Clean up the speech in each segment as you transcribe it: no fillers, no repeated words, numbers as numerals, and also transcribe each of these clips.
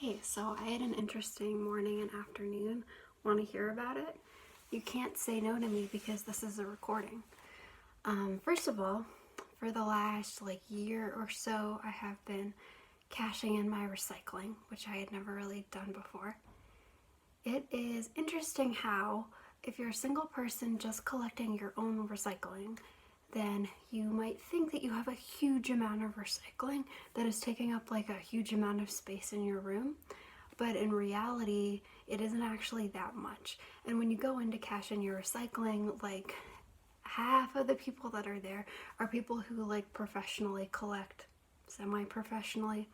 Hey, so I had an interesting morning and afternoon. Want to hear about it? You can't say no to me because this is a recording. First of all, for the last year or so, I have been cashing in my recycling, which I had never really done before. It is interesting how, if you're a single person just collecting your own recycling, then you might think that you have a huge amount of recycling that is taking up a huge amount of space in your room. But in reality, it isn't actually that much. And when you go in to cash in your recycling, half of the people that are there are people who professionally collect, semi-professionally,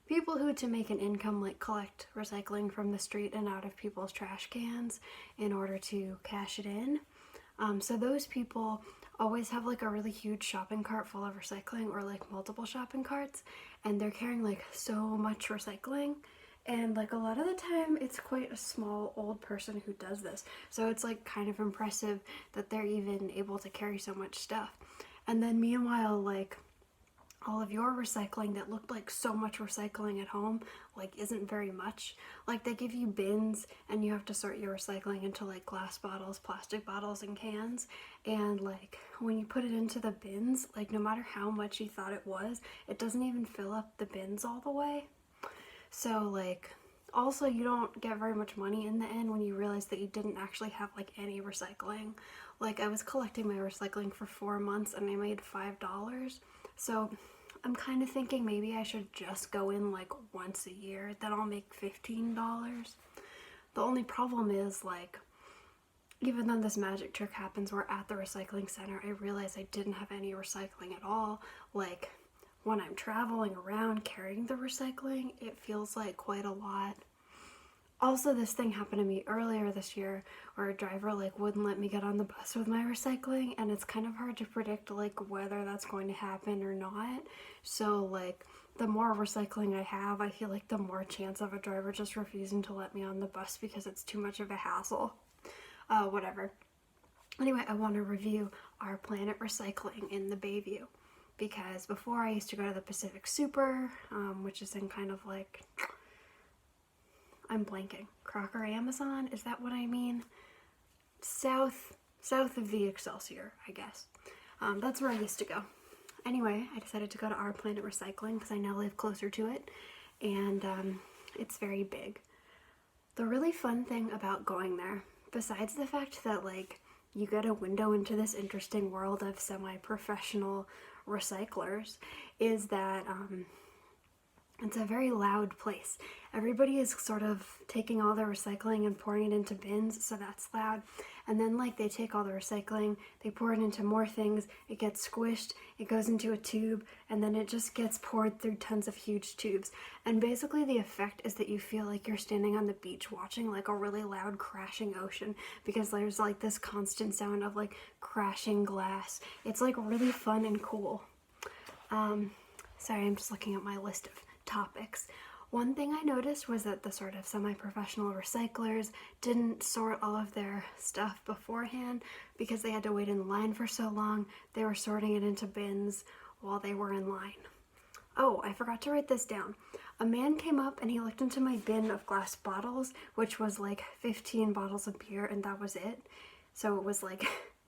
people who to make an income collect recycling from the street and out of people's trash cans in order to cash it in. So those people always have a really huge shopping cart full of recycling, or multiple shopping carts, and they're carrying so much recycling. And a lot of the time it's quite a small old person who does this, so it's kind of impressive that they're even able to carry so much stuff. And then meanwhile, all of your recycling that looked like so much recycling at home isn't very much. They give you bins and you have to sort your recycling into glass bottles, plastic bottles, and cans. And when you put it into the bins, no matter how much you thought it was, it doesn't even fill up the bins all the way. So also you don't get very much money in the end when you realize that you didn't actually have any recycling. I was collecting my recycling for 4 months and I made $5. So I'm kind of thinking maybe I should just go in once a year, then I'll make $15. The only problem is even though this magic trick happens where at the recycling center I realized I didn't have any recycling at all, when I'm traveling around carrying the recycling, it feels like quite a lot. Also, this thing happened to me earlier this year where a driver wouldn't let me get on the bus with my recycling, and it's kind of hard to predict whether that's going to happen or not. So the more recycling I have, I feel the more chance of a driver just refusing to let me on the bus because it's too much of a hassle. Whatever. Anyway, I want to review Our Planet recycling in the Bayview, because before I used to go to the Pacific Super, which is in kind of I'm blanking. Crocker Amazon? Is that what I mean? South of the Excelsior, I guess. That's where I used to go. Anyway, I decided to go to Our Planet Recycling because I now live closer to it, and it's very big. The really fun thing about going there, besides the fact that you get a window into this interesting world of semi-professional recyclers, is that it's a very loud place. Everybody is sort of taking all their recycling and pouring it into bins, so that's loud. And then they take all the recycling, they pour it into more things, it gets squished, it goes into a tube, and then it just gets poured through tons of huge tubes. And basically the effect is that you feel like you're standing on the beach watching a really loud crashing ocean, because there's this constant sound of crashing glass. It's really fun and cool. Sorry, I'm just looking at my list of topics. One thing I noticed was that the sort of semi-professional recyclers didn't sort all of their stuff beforehand because they had to wait in line for so long. They were sorting it into bins while they were in line. Oh, I forgot to write this down. A man came up and he looked into my bin of glass bottles, which was 15 bottles of beer, and that was it. So it was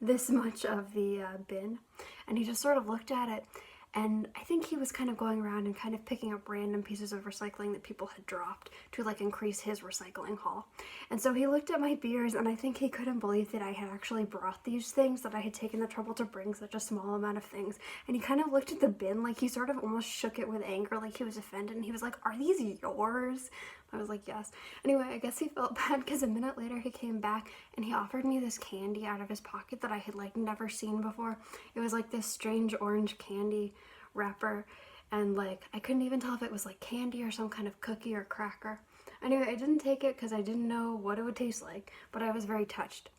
this much of the bin. And he just sort of looked at it, and I think he was kind of going around and kind of picking up random pieces of recycling that people had dropped to increase his recycling haul. And so he looked at my beers, and I think he couldn't believe that I had actually brought these things, that I had taken the trouble to bring such a small amount of things. And he kind of looked at the bin he sort of almost shook it with anger, he was offended, and he was like, "Are these yours?" I was like, "Yes." Anyway, I guess he felt bad because a minute later he came back and he offered me this candy out of his pocket that I had never seen before. It was this strange orange candy wrapper, and I couldn't even tell if it was candy or some kind of cookie or cracker. Anyway, I didn't take it because I didn't know what it would taste like, but I was very touched.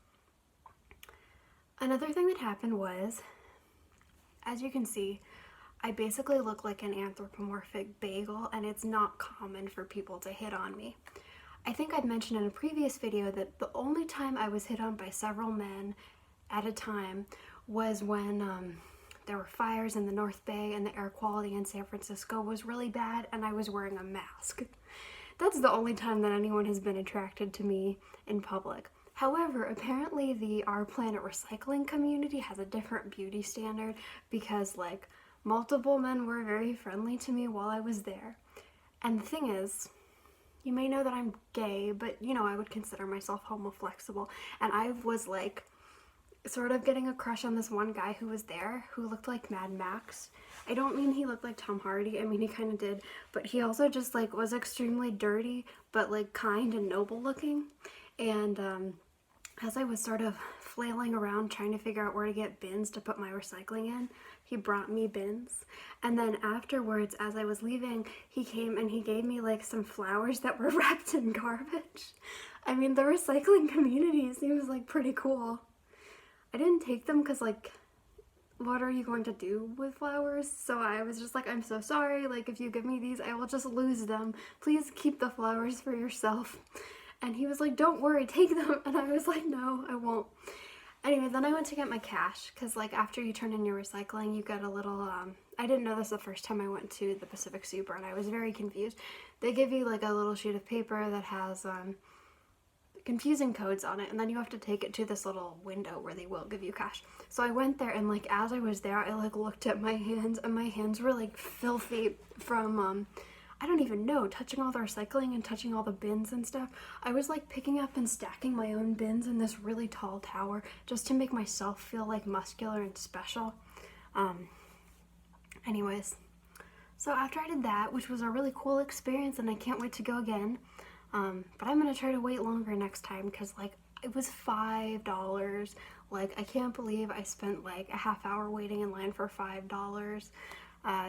Another thing that happened was, as you can see, I basically look like an anthropomorphic bagel, and it's not common for people to hit on me. I think I'd mentioned in a previous video that the only time I was hit on by several men at a time was when there were fires in the North Bay and the air quality in San Francisco was really bad and I was wearing a mask. that's the only time that anyone has been attracted to me in public. However, apparently the Our Planet recycling community has a different beauty standard because, like, multiple men were very friendly to me while I was there. And the thing is, you may know that I'm gay, but, you know, I would consider myself homoflexible. And I was, like, sort of getting a crush on this one guy who was there who looked like Mad Max. I don't mean he looked like Tom Hardy, I mean he kind of did, but he also just like was extremely dirty but like kind and noble looking. And as I was sort of flailing around trying to figure out where to get bins to put my recycling in, he brought me bins. And then afterwards, as I was leaving, he came and he gave me like some flowers that were wrapped in garbage. I mean, the recycling community seems like pretty cool. I didn't take them because, like, what are you going to do with flowers? So I was just like, I'm so sorry, like, if you give me these, I will just lose them. Please keep the flowers for yourself. And he was like, don't worry, take them. And I was like, no, I won't. Anyway, then I went to get my cash because, like, after you turn in your recycling, you get a little, I didn't know this the first time I went to the Pacific Super, and I was very confused. They give you, like, a little sheet of paper that has, confusing codes on it, and then you have to take it to this little window where they will give you cash. So I went there, and like as I was there, I like looked at my hands, and my hands were like filthy from I don't even know, touching all the recycling and touching all the bins and stuff. I was like picking up and stacking my own bins in this really tall tower just to make myself feel like muscular and special. Anyways, so after I did that, which was a really cool experience and I can't wait to go again, but I'm gonna try to wait longer next time because, like, it was $5. Like, I can't believe I spent like a half hour waiting in line for $5.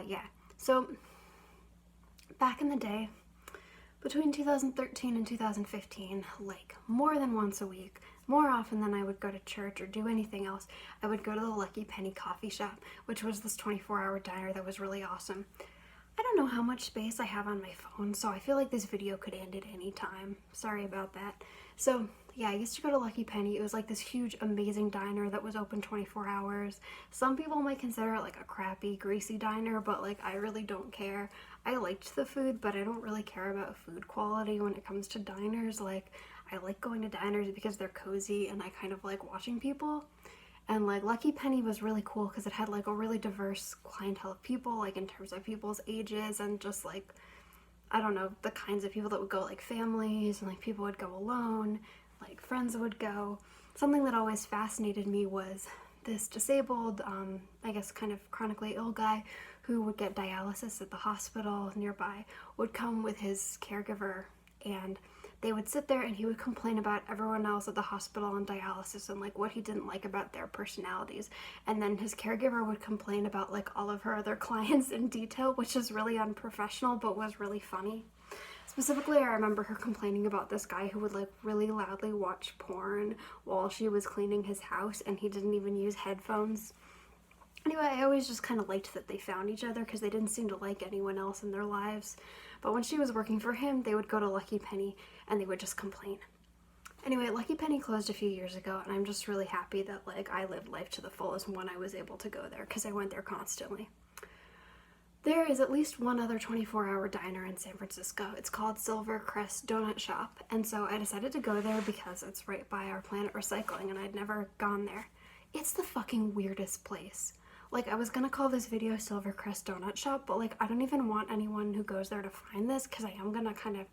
Yeah. So back in the day, between 2013 and 2015, like more than once a week, more often than I would go to church or do anything else, I would go to the Lucky Penny coffee shop, which was this 24-hour diner that was really awesome. I don't know how much space I have on my phone, so I feel like this video could end at any time. Sorry about that. So, yeah, I used to go to Lucky Penny. It was like this huge, amazing diner that was open 24 hours. Some people might consider it like a crappy, greasy diner, but like I really don't care. I liked the food, but I don't really care about food quality when it comes to diners. Like, I like going to diners because they're cozy and I kind of like watching people. And like Lucky Penny was really cool because it had like a really diverse clientele of people, like in terms of people's ages and just like, I don't know, the kinds of people that would go, like families, and like people would go alone, like friends would go. Something that always fascinated me was this disabled, I guess kind of chronically ill guy who would get dialysis at the hospital nearby, would come with his caregiver, and they would sit there and he would complain about everyone else at the hospital on dialysis and like what he didn't like about their personalities. And then his caregiver would complain about like all of her other clients in detail, which is really unprofessional but was really funny. Specifically, I remember her complaining about this guy who would like really loudly watch porn while she was cleaning his house, and he didn't even use headphones. Anyway, I always just kind of liked that they found each other because they didn't seem to like anyone else in their lives. But when she was working for him, they would go to Lucky Penny and they would just complain. Anyway, Lucky Penny closed a few years ago, and I'm just really happy that like I lived life to the fullest when I was able to go there because I went there constantly. There is at least one other 24-hour diner in San Francisco. It's called Silver Crest Donut Shop, and so I decided to go there because it's right by Our Planet Recycling and I'd never gone there. It's the fucking weirdest place. Like, I was gonna call this video Silver Crest Donut Shop, but like I don't even want anyone who goes there to find this because I am gonna kind of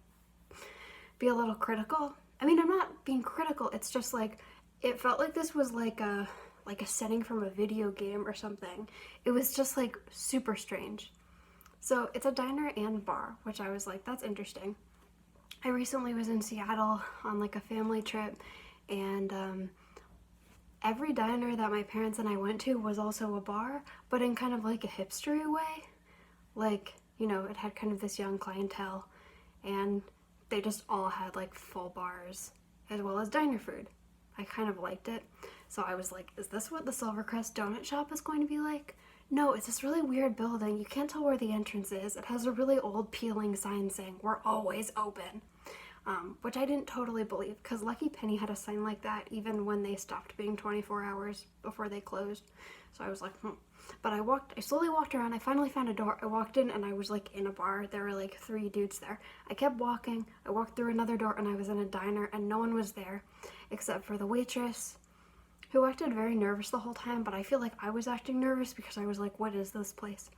be a little critical. I mean, I'm not being critical, it's just like it felt like this was like a setting from a video game or something. It was just like super strange. So it's a diner and bar, which I was like, that's interesting. I recently was in Seattle on like a family trip, and every diner that my parents and I went to was also a bar, but in kind of like a hipstery way. Like, you know, it had kind of this young clientele, and they just all had like full bars as well as diner food. I kind of liked it. So I was like, is this what the Silvercrest Donut Shop is going to be like? No, it's this really weird building. You can't tell where the entrance is. It has a really old peeling sign saying, "We're always open." which I didn't totally believe because Lucky Penny had a sign like that even when they stopped being 24 hours before they closed. So I was like, But I slowly walked around. I finally found a door. I walked in and I was like in a bar. There were like 3 dudes there. I kept walking. I walked through another door and I was in a diner and no one was there except for the waitress, who acted very nervous the whole time, but I feel like I was acting nervous because I was like, what is this place?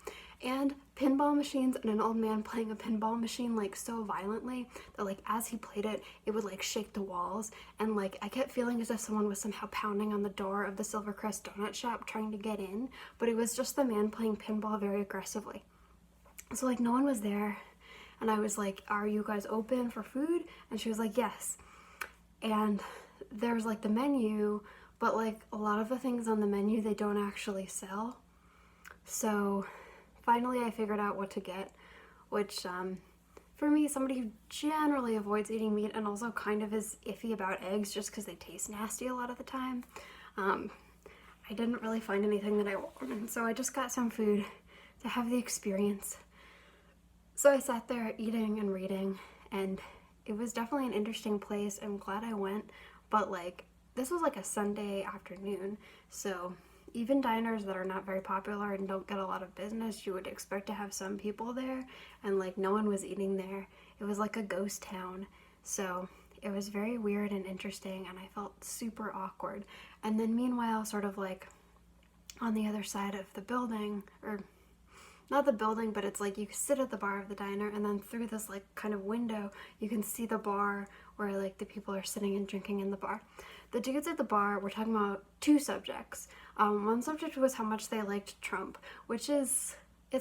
And pinball machines and an old man playing a pinball machine like so violently that like as he played it, it would like shake the walls, and like I kept feeling as if someone was somehow pounding on the door of the Silvercrest donut shop trying to get in, but it was just the man playing pinball very aggressively. So like no one was there, and I was like, are you guys open for food? And she was like, yes. And there was like the menu, but like a lot of the things on the menu they don't actually sell. So finally I figured out what to get, which for me, somebody who generally avoids eating meat and also kind of is iffy about eggs just because they taste nasty a lot of the time, I didn't really find anything that I wanted, so I just got some food to have the experience. So I sat there eating and reading, and it was definitely an interesting place. I'm glad I went, but like this was like a Sunday afternoon, so even diners that are not very popular and don't get a lot of business, you would expect to have some people there, and like no one was eating there. It was like a ghost town, so it was very weird and interesting, and I felt super awkward. And then meanwhile, sort of like on the other side of the building, or not the building, but it's like you sit at the bar of the diner, and then through this like kind of window you can see the bar where like the people are sitting and drinking in the bar. The dudes at the bar were talking about 2 subjects. One subject was how much they liked Trump, which it's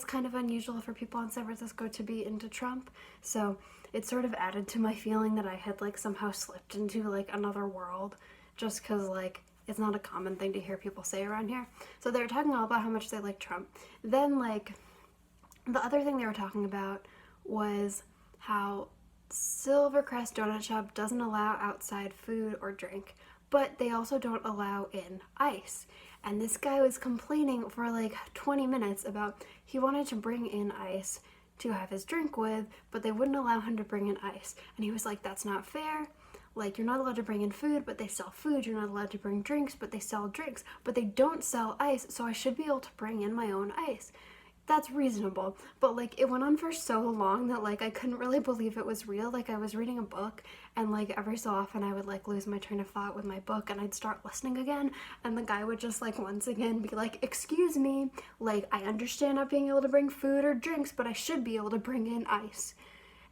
kind of unusual for people in San Francisco to be into Trump, so it sort of added to my feeling that I had like somehow slipped into like another world, just because like it's not a common thing to hear people say around here. So they were talking all about how much they like Trump. Then like the other thing they were talking about was how Silvercrest Donut Shop doesn't allow outside food or drink, but they also don't allow in ice. And this guy was complaining for like 20 minutes about he wanted to bring in ice to have his drink with, but they wouldn't allow him to bring in ice. And he was like, that's not fair. Like, you're not allowed to bring in food, but they sell food. You're not allowed to bring drinks, but they sell drinks. But they don't sell ice, so I should be able to bring in my own ice. That's reasonable, but like it went on for so long that like I couldn't really believe it was real. Like I was reading a book, and like every so often I would like lose my train of thought with my book, and I'd start listening again, and the guy would just like once again be like, excuse me, like I understand not being able to bring food or drinks, but I should be able to bring in ice.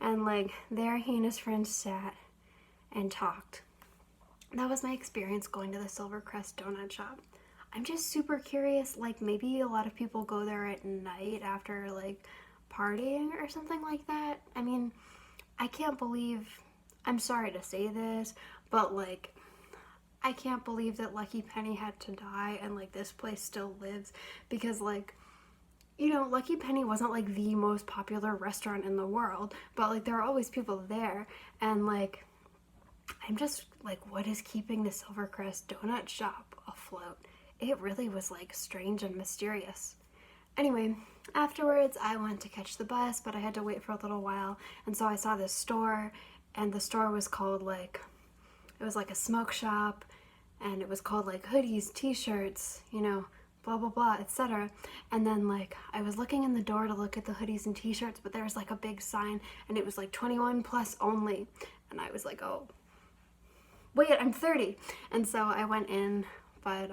And like there he and his friends sat and talked. That was my experience going to the Silvercrest Donut Shop. I'm just super curious, like maybe a lot of people go there at night after like partying or something like that. I mean, I can't believe, I'm sorry to say this, but like I can't believe that Lucky Penny had to die and like this place still lives, because like, you know, Lucky Penny wasn't like the most popular restaurant in the world, but like there are always people there, and like I'm just like, what is keeping the Silvercrest Donut Shop afloat? It really was like strange and mysterious. Anyway, afterwards I went to catch the bus, but I had to wait for a little while, and so I saw this store, and the store was called like, it was like a smoke shop, and it was called like hoodies, t-shirts, you know, blah blah blah, etc. And then like I was looking in the door to look at the hoodies and t-shirts, but there was like a big sign, and it was like 21 plus only, and I was like, oh wait, I'm 30. And so I went in, but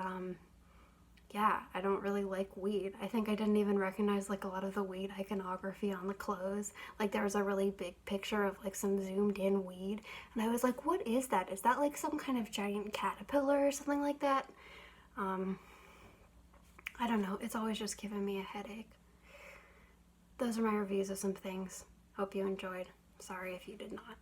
yeah, I don't really like weed. I think I didn't even recognize like a lot of the weed iconography on the clothes. Like there was a really big picture of like some zoomed in weed, and I was like, what is that? Is that like some kind of giant caterpillar or something like that? I don't know. It's always just giving me a headache. Those are my reviews of some things. Hope you enjoyed. Sorry if you did not.